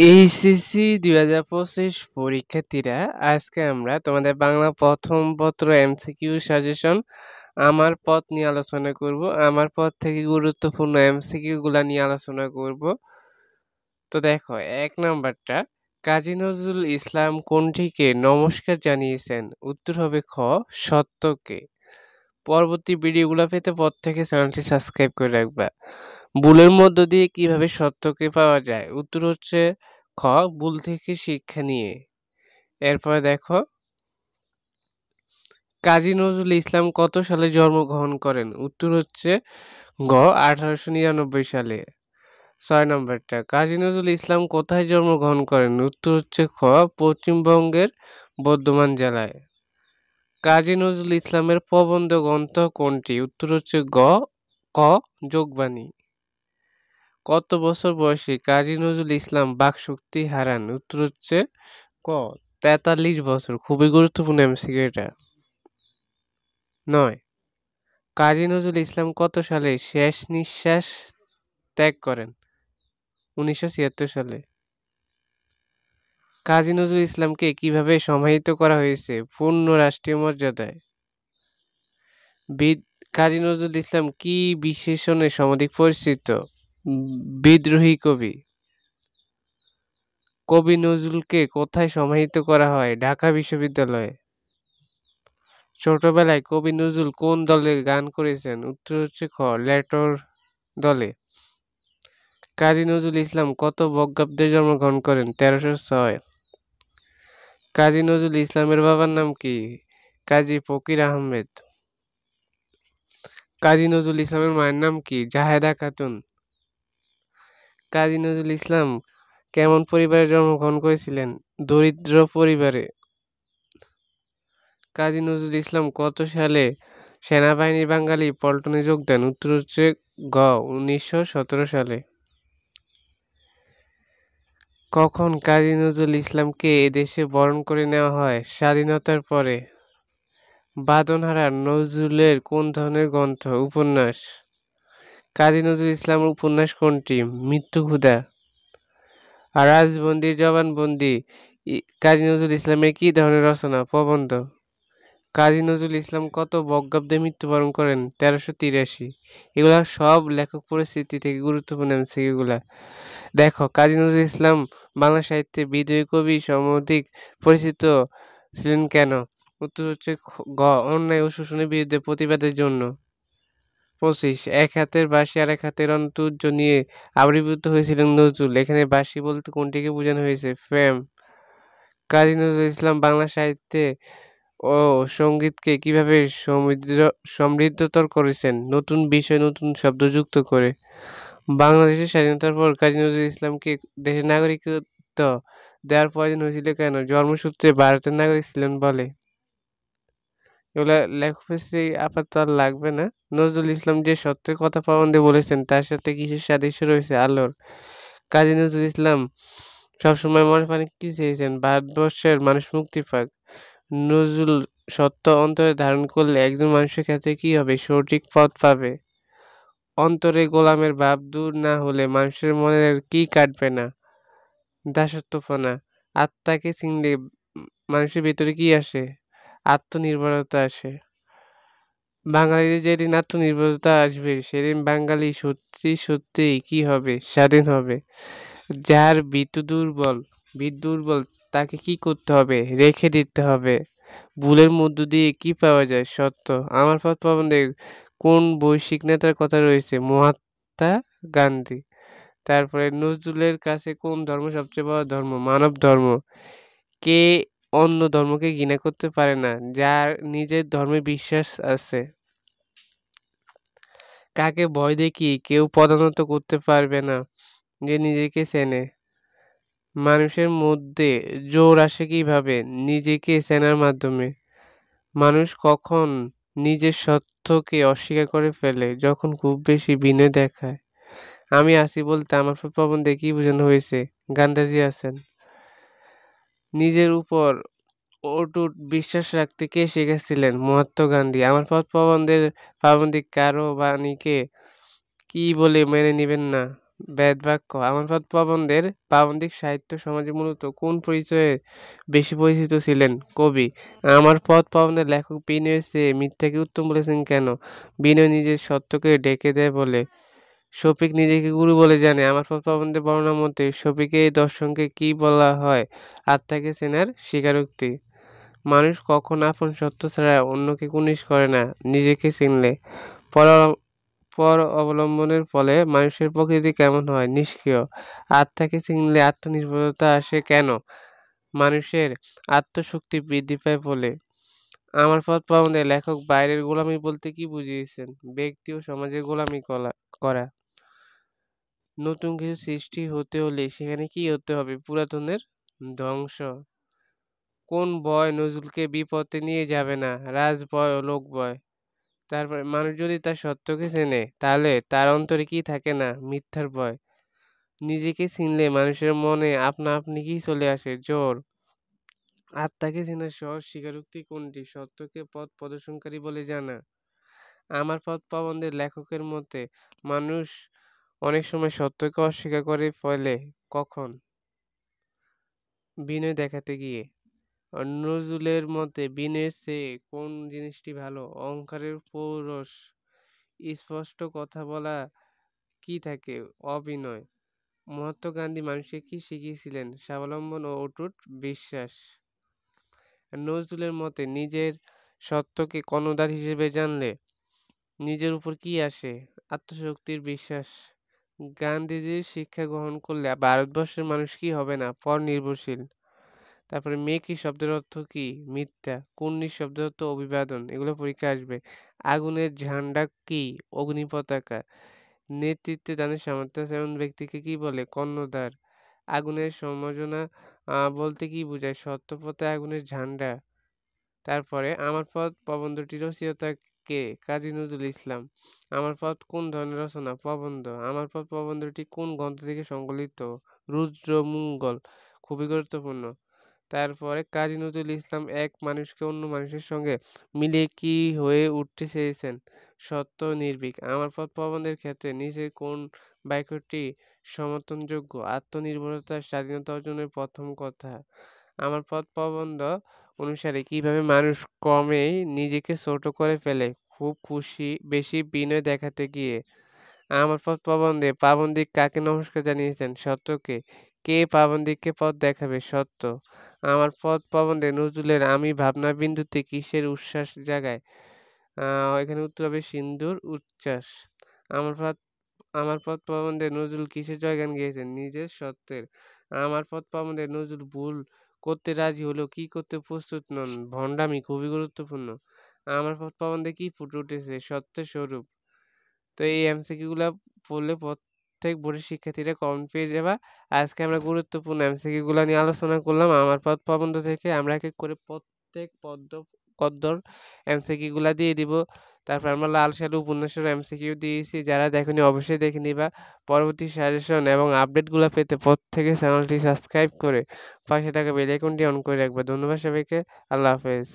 HSC 2025 পরীক্ষার্থীরা, আজকে আমরা তোমাদের বাংলা প্রথম পত্র এমসিকিউ সাজেশন আমার পথ নিয়ে আলোচনা করব। আমার পথ থেকে গুরুত্বপূর্ণ এমসিকিউ গুলা নিয়ে আলোচনা করব। তো দেখো, 1 নাম্বারটা, কাজী নজরুল ইসলাম কোনটিকে নমস্কার জানিয়েছেন? উত্তর হবে খ, সত্যকে। পরবর্তী ভিডিওগুলো পেতে পর থেকে চ্যানেলটি সাবস্ক্রাইব করে রাখবা। ভুলের মধ্য দিয়ে কিভাবে সত্যকে পাওয়া যায়? উত্তর হচ্ছে খ, ভুল থেকে শিক্ষা নিয়ে। এরপর দেখো, কাজী নজরুল ইসলাম কত সালে জন্মগ্রহণ করেন? উত্তর হচ্ছে গ, 1899 সালে। 6 নম্বরটা, কাজী নজরুল ইসলাম কোথায় জন্মগ্রহণ করেন? উত্তর হচ্ছে খ, পশ্চিমবঙ্গের বর্ধমান জেলায়। কাজী নজরুল ইসলামের প্রবন্ধ গ্রন্থ কোনটি? উত্তর হচ্ছে গ, ক, যোগবাণী। কত বছর বয়সে কাজী নজরুল ইসলাম বাকশক্তি হারান? উত্তর হচ্ছে ক, 43 বছর। খুবই গুরুত্বপূর্ণ এমসিকিউ এটা। 9, কাজী নজরুল ইসলাম কত সালে শেষ নিঃশ্বাস ত্যাগ করেন? 1976 সালে। কাজী নজরুল ইসলামকে কিভাবে সমাহিত করা হয়েছে পূর্ণ রাষ্ট্রীয় মর্যাদায়? কাজী নজরুল ইসলাম কি বিশেষণে সমধিক পরিচিত? বিদ্রোহী কবি। কবি নজরুলকে কোথায় সমাহিত করা হয়? ঢাকা বিশ্ববিদ্যালয়ে। ছোটবেলায় কবি নজরুল কোন দলে গান করেছেন? উত্তর হচ্ছে খ, ল্যাটোর দলে। কাজী নজরুল ইসলাম কত বঙ্গাব্দে জন্মগ্রহণ করেন? 1306। কাজী নজরুল ইসলামের বাবার নাম কি? কাজী ফকির আহমেদ। কাজী নজরুল ইসলামের মায়ের নাম কি? জাহেদা খাতুন। কাজী নজরুল ইসলাম কেমন পরিবারে জন্মগ্রহণ করেছিলেন? দরিদ্র পরিবারে। কাজী নজরুল ইসলাম কত সালে সেনাবাহিনী বাঙালি পল্টনে যোগ দেন? উত্তর হচ্ছে গ, 1917 সালে। কখন কাজী নজরুল ইসলামকে এদেশে বরণ করে নেওয়া হয়? স্বাধীনতার পরে। বাঁধনহারা নজরুলের কোন ধরনের গ্রন্থ? উপন্যাস। কাজী নজরুল ইসলামের উপন্যাস কোনটি? মৃত্যুক্ষুধা। আর রাজবন্দি জবানবন্দি কাজী নজরুল ইসলামের কি ধরনের রচনা? প্রবন্ধ। কাজী নজরুল ইসলাম কত বঙ্গাব্দে মৃত্যুবরণ করেন? 1383। এগুলা সব লেখক পরিস্থিতি থেকে গুরুত্বপূর্ণ এমসিকিউগুলা। দেখো, কাজী নজরুল ইসলাম বাংলা সাহিত্যে বিদ্রোহী কবি সমধিক পরিচিত ছিলেন কেন? উত্তর হচ্ছে গ, অন্যায় ও শোষণের বিরুদ্ধে প্রতিবাদের জন্য। 25, এক হাতের বাঁশি আর এক হাতের অন্তর্য নিয়ে আবির্ভূত হয়েছিলেন নজরুল। এখানে বাঁশি বলতে কোনটিকে বোঝানো হয়েছে? প্রেম। কাজী নজরুল ইসলাম বাংলা সাহিত্যে ও সঙ্গীতকে কিভাবে সমৃদ্ধতর করেছেন? নতুন বিষয়, নতুন শব্দ যুক্ত করে। বাংলাদেশের স্বাধীনতার পর কাজী নজরুল ইসলামকে দেশের নাগরিকত্ব দেওয়ার প্রয়োজন হয়েছিল কেন? জন্মসূত্রে ভারতের নাগরিক ছিলেন বলে। এগুলা লেখক আপাতত আর লাগবে না। নজরুল ইসলাম যে সত্যের কথা প্রবন্ধে বলেছেন তার সাথে কিসের সাদৃশ্য রয়েছে? আলোর। কাজী নজরুল ইসলাম সবসময় মনে প্রাণে কি চেয়েছেন? ভারতবর্ষের মানুষ মুক্তি পাক। নজরুল সত্য অন্তরে ধারণ করলে একজন মানুষের কাছে কি হবে? সঠিক পথ পাবে। অন্তরে গোলামের ভাব দূর না হলে মানুষের মনের কি কাটবে না? দাসত্বপনা। আত্মাকে চিনলে মানুষের ভিতরে কি আসে? আত্মনির্ভরতা আসে। বাঙালিদের যেদিন আত্মনির্ভরতা আসবে সেদিন বাঙালি সত্যি সত্যিই কি হবে? স্বাধীন হবে। যার ভিত দুর্বল তাকে কি করতে হবে? রেখে দিতে হবে। ভুলের মধ্য দিয়ে কি পাওয়া যায়? সত্য। আমার পথ প্রবন্ধে কোন বৈশ্বিক নেতার কথা রয়েছে? মহাত্মা গান্ধী। তারপরে নজরুলের কাছে কোন ধর্ম সবচেয়ে বড় ধর্ম? মানব ধর্ম। কে অন্য ধর্মকে ঘৃণা করতে পারে না? যার নিজের ধর্মে বিশ্বাস আছে। কাকে ভয় দেখিয়ে কেউ পদানত করতে পারবে না? যে নিজেকে চেনে। মানুষের মধ্যে জোর আসে কিভাবে? নিজেকে চেনার মাধ্যমে। মানুষ কখন নিজের সত্যকে অস্বীকার করে ফেলে? যখন খুব বেশি বিনয় দেখায়। আমি আছি বলতে আমার প্রবন্ধে কি বোঝানো হয়েছে? গান্ধাজি আছেন। নিজের উপর অটুট বিশ্বাস রাখতে কে শিখেছিলেন? মহাত্মা গান্ধী। আমার প্রবন্ধের প্রাবন্ধিক কারো বাণীকে কি বলে মেনে নিবেন না? বেদবাক্য আমার পথ প্রবন্ধের প্রাবন্ধিক সাহিত্য সমাজে মূলত কোন পরিচয়ে বেশি পরিচিত ছিলেন? কবি। আমার পথ প্রবন্ধের লেখক বিনয়ের চেয়ে মিথ্যাকে উত্তম বলেছেন কেন? বিনয় নিজের সত্যকে ঢেকে দেয় বলে। শফিক নিজেকে গুরু বলে জানে। আমার পথ প্রবন্ধের বর্ণনা মতে শফিকের এই দর্শনকে কি বলা হয়? আত্মাকে চেনার স্বীকারোক্তি। মানুষ কখনো আপন সত্য ছাড়া অন্যকে কুনিশ করে না, নিজেকে চিনলে। পর পর অবলম্বনের ফলে মানুষের প্রকৃতি কেমন হয়? নিষ্ক্রিয়। আত্মাকে চিনলে আত্মনির্ভরতা আসে কেন? মানুষের আত্মশক্তি বৃদ্ধি পায় বলে। আমার পথ প্রবন্ধে লেখক বাইরের গোলামি বলতে কি বুঝিয়েছেন? ব্যক্তি ও সমাজের গোলামি করা। নতুন কিছু সৃষ্টি হতে হলে সেখানে কি হতে হবে? পুরাতনের ধ্বংস। কোন ভয় নজরুলকে বিপথে নিয়ে যাবে না? রাজভয় ও লোকভয়। তারপরে মানুষ যদি তার সত্যকে চেনে তাহলে তার অন্তরে কি থাকে না? মিথ্যার ভয়। নিজেকে চিনলে মানুষের মনে আপনা আপনি কি চলে আসে? জোর। আত্মাকে চেনার সহজ স্বীকারোক্তি কোনটি? সত্যকে পথ প্রদর্শনকারী বলে জানা। আমার পথ প্রবন্ধের লেখকের মতে মানুষ অনেক সময় সত্যকে অস্বীকার করে ফেলে। কখন? বিনয় দেখাতে গিয়ে। নজরুলের মতে বিনয়ের চেয়ে কোন জিনিসটি ভালো? অহংকারের পৌরষ। স্পষ্ট কথা বলা কি থাকে? অভিনয়। মহাত্মা গান্ধী মানুষকে কি শিখিয়েছিলেন? স্বাবলম্বন ও অটুট বিশ্বাস। নজরুলের মতে নিজের সত্যকে কর্ণধার হিসেবে জানলে নিজের উপর কি আসে? আত্মশক্তির বিশ্বাস। গান্ধীজির শিক্ষা গ্রহণ করলে ভারতবর্ষের মানুষ কি হবে না? পরনির্ভরশীল। তারপরে মেকি শব্দের অর্থ কি? মিথ্যা। কুর্নিশ শব্দের অর্থ অভিবাদন। এগুলো পরীক্ষায় আসবে। আগুনের ঝান্ডা কি? অগ্নি পতাকা। নেতৃত্বে দানের সামর্থ্য আছে এমন ব্যক্তিকে কি বলে? কর্ণধার। আগুনের সমযোজনা বলতে কি বোঝায়? সত্য পথে আগুনের ঝান্ডা। তারপরে আমার পথ প্রবন্ধটির রচয়িতা কে? কাজী নজরুল ইসলাম। আমার পথ কোন ধরনের রচনা? প্রবন্ধ। আমার পথ প্রবন্ধটি কোন গ্রন্থ থেকে সংকলিত? রুদ্রমঙ্গল। খুবই গুরুত্বপূর্ণ। তারপরে কাজী নজরুল ইসলাম এক মানুষকে অন্য মানুষের সঙ্গে মিলিয়ে কি হয়ে উঠতে চেয়েছেন? সত্য ও নির্ভীক। আমার পথ প্রবন্ধের ক্ষেত্রে নিচের কোন বাক্যটি সমর্থনযোগ্য? আত্মনির্ভরতা স্বাধীনতা অর্জনের প্রথম কথা। আমার পথ প্রবন্ধ অনুসারে কিভাবে মানুষ ক্রমেই নিজেকে ছোট করে ফেলে? খুব বেশি বিনয় দেখাতে গিয়ে। আমার পথ প্রবন্ধে প্রাবন্ধিক কাকে নমস্কার জানিয়েছেন? সত্যকে। কে প্রাবন্ধিককে পথ দেখাবে? সত্য। আমার পথ প্রবন্ধে নজরুলের আমি ভাবনা বিন্দুতে কিসের উচ্ছ্বাস জাগায়? এখানে উত্তর হবে সিন্ধুর উচ্ছ্বাস। আমার পথ আমার পথ প্রবন্ধে নজরুল কিসের জয়গান গেয়েছেন? নিজের সত্যের। আমার পথ প্রবন্ধে নজরুল ভুল করতে রাজি হলেও কি করতে প্রস্তুত নন? ভণ্ডামি। খুবই গুরুত্বপূর্ণ। আমার পথ প্রবন্ধে কি ফুটে উঠেছে? সত্যের স্বরূপ। তো এই এমসিকিউ গুলা পড়লে প্রত্যেক বোর্ডের শিক্ষার্থীরা কমন পেয়ে যাবা। আজকে আমরা গুরুত্বপূর্ণ এমসিকিউ গুলা নিয়ে আলোচনা করলাম। আমার পথ প্রবন্ধ থেকে আমরা এক এক করে প্রত্যেক পদ্মর এমসিকিউ গুলা দিয়ে দিব। তারপর আমরা লাল সালু উপন্যাসের এমসিকিউ দিয়েছি। যারা দেখোনি অবশ্যই দেখে নিবা। পরবর্তী সাজেশন এবং আপডেটগুলো পেতে প্রত্যেকে চ্যানেলটি সাবস্ক্রাইব করে পাশে থাকা বেল আইকনটি অন করে রাখবা। ধন্যবাদ সবাইকে। আল্লাহ হাফেজ।